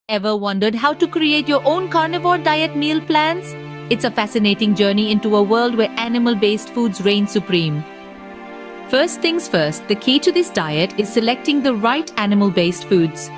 Ever wondered how to create your own carnivore diet meal plans? It's a fascinating journey into a world where animal-based foods reign supreme. First things first, the key to this diet is selecting the right animal-based foods.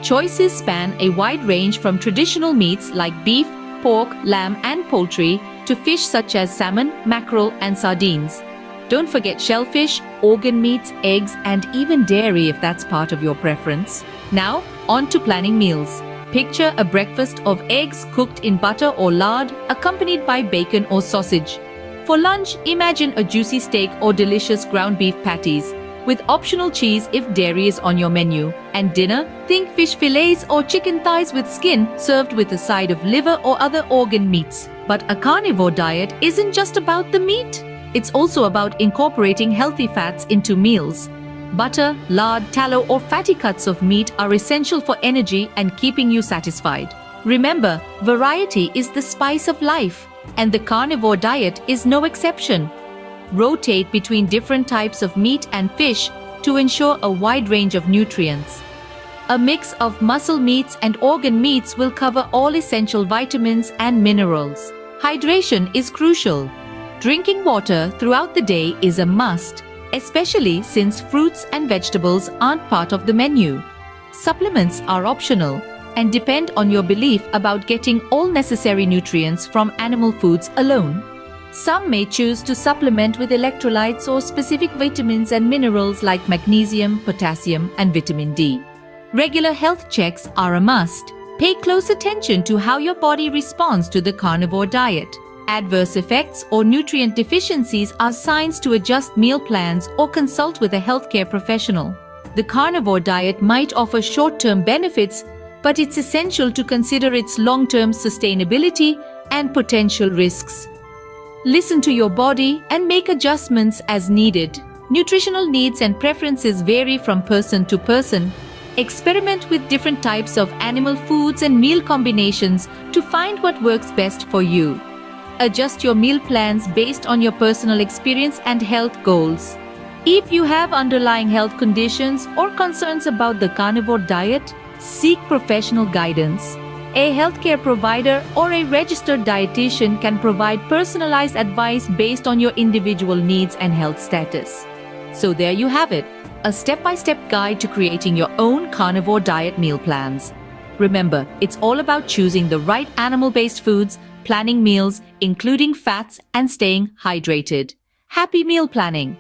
Choices span a wide range from traditional meats like beef, pork, lamb, and poultry to fish such as salmon, mackerel, and sardines. Don't forget shellfish, organ meats, eggs, and even dairy if that's part of your preference. Now, on to planning meals. Picture a breakfast of eggs cooked in butter or lard, accompanied by bacon or sausage. For lunch, imagine a juicy steak or delicious ground beef patties, with optional cheese if dairy is on your menu. And dinner, think fish fillets or chicken thighs with skin served with a side of liver or other organ meats. But a carnivore diet isn't just about the meat. It's also about incorporating healthy fats into meals. Butter, lard, tallow, or fatty cuts of meat are essential for energy and keeping you satisfied. Remember, variety is the spice of life, and the carnivore diet is no exception. Rotate between different types of meat and fish to ensure a wide range of nutrients. A mix of muscle meats and organ meats will cover all essential vitamins and minerals. Hydration is crucial. Drinking water throughout the day is a must, especially since fruits and vegetables aren't part of the menu. Supplements are optional and depend on your belief about getting all necessary nutrients from animal foods alone. Some may choose to supplement with electrolytes or specific vitamins and minerals like magnesium, potassium, and vitamin D. Regular health checks are a must. Pay close attention to how your body responds to the carnivore diet. Adverse effects or nutrient deficiencies are signs to adjust meal plans or consult with a healthcare professional. The carnivore diet might offer short-term benefits, but it's essential to consider its long-term sustainability and potential risks. Listen to your body and make adjustments as needed. Nutritional needs and preferences vary from person to person. Experiment with different types of animal foods and meal combinations to find what works best for you. Adjust your meal plans based on your personal experience and health goals. If you have underlying health conditions or concerns about the carnivore diet, seek professional guidance. A healthcare provider or a registered dietitian can provide personalized advice based on your individual needs and health status. So there you have it, a step-by-step guide to creating your own carnivore diet meal plans. Remember, it's all about choosing the right animal-based foods, planning meals, including fats, and staying hydrated. Happy meal planning!